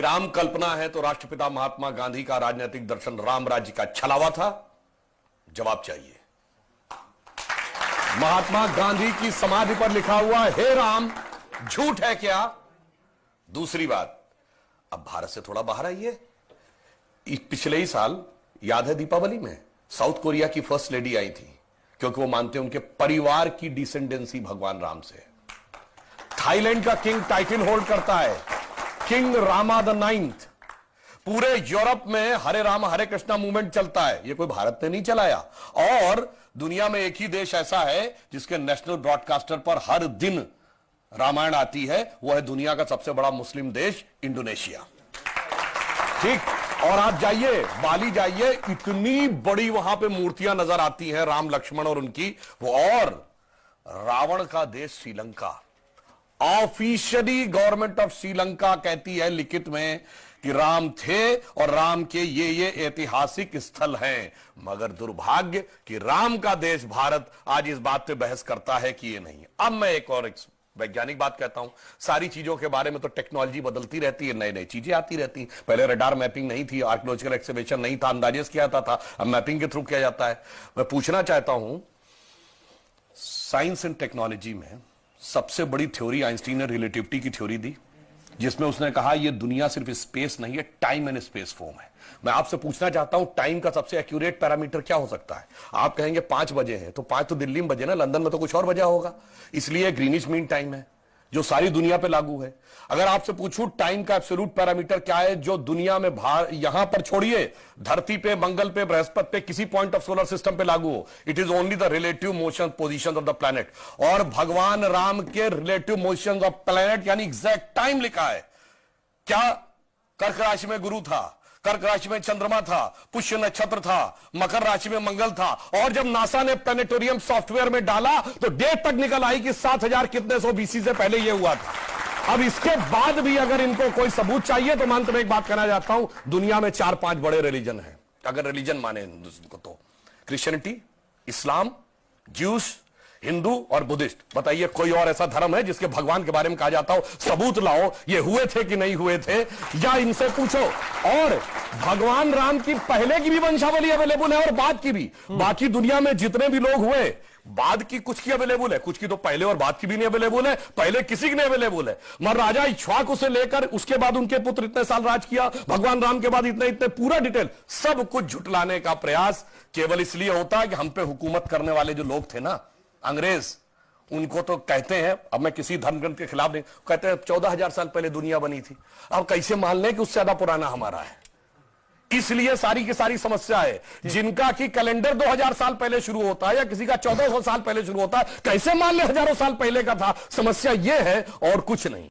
राम कल्पना है तो राष्ट्रपिता महात्मा गांधी का राजनीतिक दर्शन राम राज्य का छलावा था? जवाब चाहिए। महात्मा गांधी की समाधि पर लिखा हुआ हे राम झूठ है क्या? दूसरी बात, अब भारत से थोड़ा बाहर आइए। पिछले ही साल याद है दीपावली में साउथ कोरिया की फर्स्ट लेडी आई थी, क्योंकि वो मानते हैं उनके परिवार की डिसेंडेंसी भगवान राम से। थाईलैंड का किंग टाइटल होल्ड करता है, किंग रामा द 9th। पूरे यूरोप में हरे राम हरे कृष्णा मूवमेंट चलता है, ये कोई भारत ने नहीं चलाया। और दुनिया में एक ही देश ऐसा है जिसके नेशनल ब्रॉडकास्टर पर हर दिन रामायण आती है, वो है दुनिया का सबसे बड़ा मुस्लिम देश इंडोनेशिया। ठीक, और आप जाइए बाली जाइए, इतनी बड़ी वहां पे मूर्तियां नजर आती हैं राम लक्ष्मण और उनकी वो। और रावण का देश Sri Lanka, officially government of Sri Lanka कहती है लिखित में कि राम थे और राम के ये ऐतिहासिक स्थल हैं, मगर दुर्भाग्य कि राम का देश भारत आज इस बात पे बहस करता है कि ये नहीं। अब मैं एक और वैज्ञानिक बात कहता हूं, सारी चीजों के बारे में तो टेक्नोलॉजी बदलती रहती है, नई नई चीजें आती रहती हैं। पहले रडार मैपिंग नहीं थी, आर्कियोलॉजिकल एक्सकवेशन नहीं था, अंदाजे किया जाता था, अब मैपिंग के थ्रू किया जाता है। मैं पूछना चाहता हूं, साइंस एंड टेक्नोलॉजी में सबसे बड़ी थ्योरी आइंस्टीन ने रिलेटिविटी की थ्योरी दी, जिसमें उसने कहा यह दुनिया सिर्फ स्पेस नहीं है, टाइम एंड स्पेस फॉर्म है। मैं आपसे पूछना चाहता हूं, टाइम का सबसे एक्यूरेट पैरामीटर क्या हो सकता है? आप कहेंगे 5 बजे हैं, तो 5 तो दिल्ली में बजे ना, लंदन में तो कुछ और बजा होगा, इसलिए ग्रीनिच मीन टाइम है जो सारी दुनिया पे लागू है। अगर आपसे पूछूं टाइम का एब्सोल्यूट पैरामीटर क्या है जो दुनिया में यहां पर छोड़िए, धरती पे, मंगल पे, बृहस्पति पे, किसी पॉइंट ऑफ सोलर सिस्टम पे लागू हो, it is only the relative motion position of the planet. और भगवान राम के रिलेटिव मोशन ऑफ प्लैनेट यानी एग्जैक्ट टाइम लिखा है। क्या कर्क राशि में गुरु था, कर्क राशि में चंद्रमा था, पुष्य नक्षत्र था, मकर राशि में मंगल था, और जब नासा ने प्लैनेटोरियम सॉफ्टवेयर में डाला तो डेट तक निकल आई कि 7000 कितने सौ बीसी से पहले यह हुआ था। अब इसके बाद भी अगर इनको कोई सबूत चाहिए तो मैं अंत में एक बात कहना चाहता हूं, दुनिया में 4-5 बड़े रिलीजन हैं, अगर रिलीजन माने को तो क्रिश्चियनिटी, इस्लाम, ज्यूस, हिंदू और बुद्धिस्ट। बताइए कोई और ऐसा धर्म है जिसके भगवान के बारे में कहा जाता हो सबूत लाओ ये हुए थे कि नहीं हुए थे, या इनसे पूछो। और भगवान राम की पहले की भी वंशावली अवेलेबल है और बाद की भी। बाकी दुनिया में जितने भी लोग हुए, बाद की कुछ की अवेलेबल है, कुछ की तो पहले और बाद की भी नहीं अवेलेबल है, पहले किसी की नहीं अवेलेबल है। मगर राजा इक्ष्वाकु से लेकर उसके बाद उनके पुत्र इतने साल राज किया, भगवान राम के बाद इतने इतने, पूरा डिटेल सब कुछ झुटलाने का प्रयास केवल इसलिए होता है कि हम पे हुकूमत करने वाले जो लोग थे ना, अंग्रेज, उनको तो कहते हैं, अब मैं किसी धर्म ग्रंथ के खिलाफ नहीं, कहते हैं 14,000 साल पहले दुनिया बनी थी। अब कैसे मान लें कि उससे ज्यादा पुराना हमारा है? इसलिए सारी की सारी समस्या है। जिनका कि कैलेंडर 2000 साल पहले शुरू होता है या किसी का 1400 साल पहले शुरू होता है, कैसे मान ले हजारों साल पहले का था? समस्या यह है और कुछ नहीं।